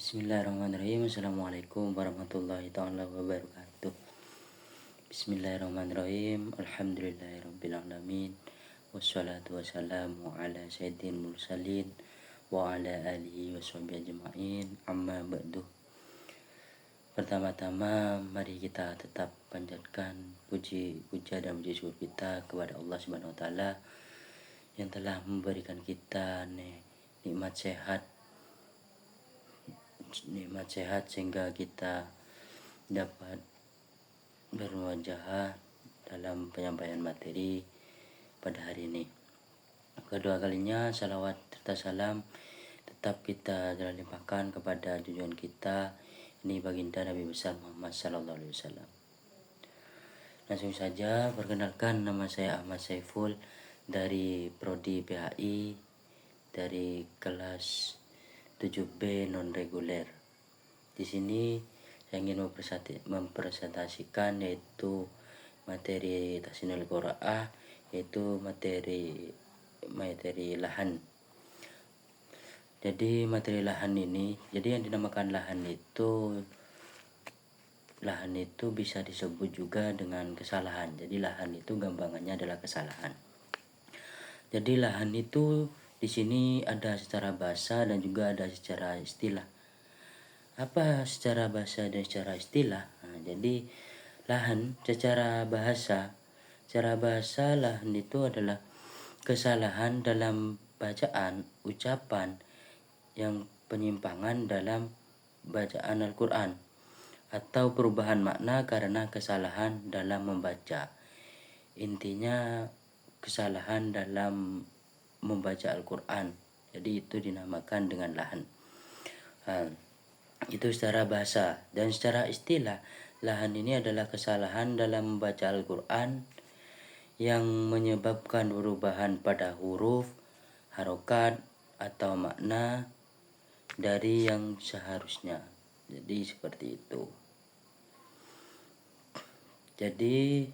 Bismillahirrahmanirrahim. Assalamualaikum warahmatullahi ta'ala wabarakatuh. Bismillahirrahmanirrahim. Alhamdulillahirrabbilalamin. Wassalatu wassalamu ala sayyidil mursalin wa ala alihi wa sahbihi ajma'in. Amma ba'du. Pertama-tama mari kita tetap panjatkan puja dan puji syukur kita kepada Allah Subhanahu wa taala yang telah memberikan kita nikmat sehat sehingga kita dapat bermuajahah dalam penyampaian materi pada hari ini. Kedua kalinya salawat serta salam tetap kita limpahkan kepada junjungan kita, ini baginda Nabi besar Muhammad sallallahu alaihi wasallam. Langsung saja, perkenalkan, nama saya Ahmad Saiful dari Prodi PHI dari kelas 7B non reguler. Di sini saya ingin mempresentasikan yaitu materi tahsinul qiraah, yaitu materi lahan. Jadi materi lahan ini, jadi yang dinamakan lahan itu bisa disebut juga dengan kesalahan. Jadi lahan itu gampangannya adalah kesalahan. Jadi lahan itu di sini ada secara bahasa dan juga ada secara istilah. Apa secara bahasa dan secara istilah? Jadi lahan secara bahasa lahan itu adalah kesalahan dalam bacaan, ucapan yang penyimpangan dalam bacaan Al-Quran atau perubahan makna karena kesalahan dalam membaca. Intinya kesalahan dalam membaca Al-Quran, jadi itu dinamakan dengan lahan. Itu secara bahasa. Dan secara istilah, lahan ini adalah kesalahan dalam membaca Al-Quran yang menyebabkan perubahan pada huruf, harokat, atau makna dari yang seharusnya. Jadi seperti itu. Jadi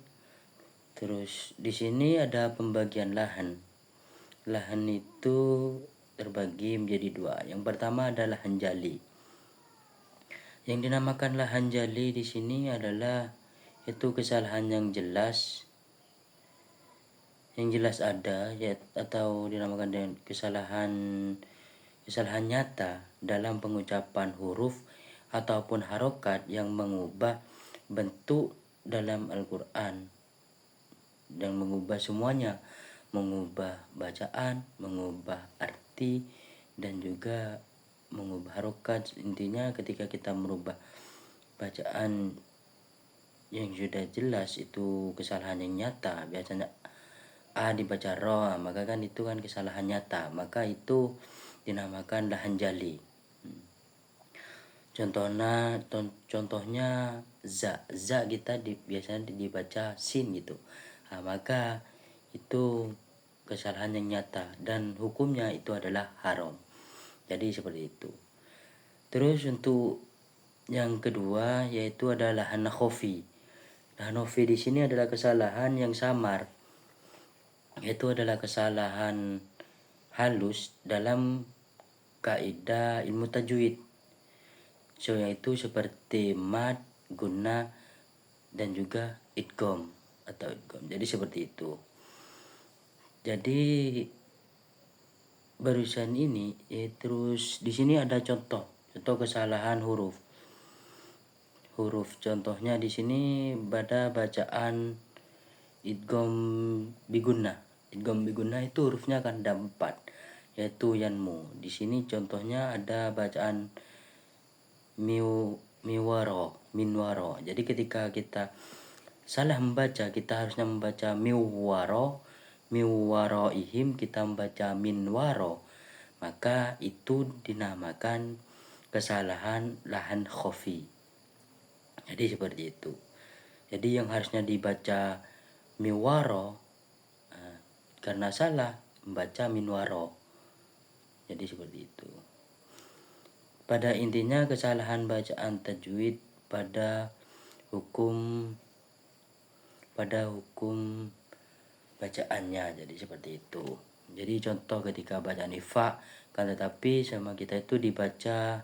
terus di sini ada pembagian lahan. Lahan itu terbagi menjadi dua. Yang pertama adalah lahan jali. Yang dinamakan lahan jali di sini adalah itu kesalahan yang jelas, ada ya, atau dinamakan dengan kesalahan nyata dalam pengucapan huruf ataupun harokat yang mengubah bentuk dalam Al-Quran dan mengubah semuanya, mengubah bacaan, mengubah arti, dan juga mengubah harokat. Intinya ketika kita merubah bacaan yang sudah jelas itu kesalahan yang nyata, biasanya A dibaca Ro, maka kan itu kan kesalahan nyata, maka itu dinamakan lahan jali. Contohnya za kita biasanya dibaca sin gitu. Maka itu kesalahan yang nyata dan hukumnya itu adalah haram. Jadi seperti itu. Terus untuk yang kedua yaitu adalah lahan khofi. Lahan khofi di sini adalah kesalahan yang samar. Itu adalah kesalahan halus dalam kaidah ilmu tajwid. Yaitu seperti mad, guna, dan juga idgham atau idgham. Jadi seperti itu. Jadi barusan ini terus di sini ada contoh kesalahan huruf. Contohnya di sini pada bacaan idgham biguna. Idgham biguna itu hurufnya akan ada 4, yaitu yanmu. Di sini contohnya ada bacaan minwaro. Jadi ketika kita salah membaca, kita harusnya membaca miwaroihim, kita membaca minwaro, maka itu dinamakan kesalahan lahan khofi. Jadi seperti itu. Jadi yang harusnya dibaca miwaro karena salah membaca minwaro. Jadi seperti itu. Pada intinya kesalahan bacaan tajwid pada hukum bacaannya, jadi seperti itu. Jadi contoh ketika bacaan ifa kan tetapi sama kita itu dibaca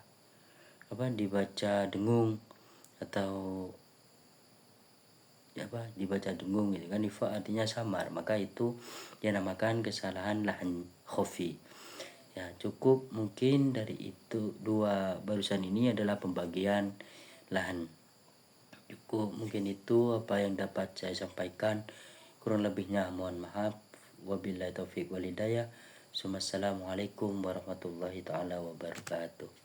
dibaca dengung atau dibaca dengung gitu kan, ifa artinya samar, maka itu dinamakan kesalahan lahan khafi. Ya, cukup mungkin dari itu dua barusan ini adalah pembagian lahan. Cukup mungkin itu apa yang dapat saya sampaikan, kurang lebihnya mohon maaf. Wabillahi taufiq walhidayah. Assalamualaikum warahmatullahi taala wabarakatuh.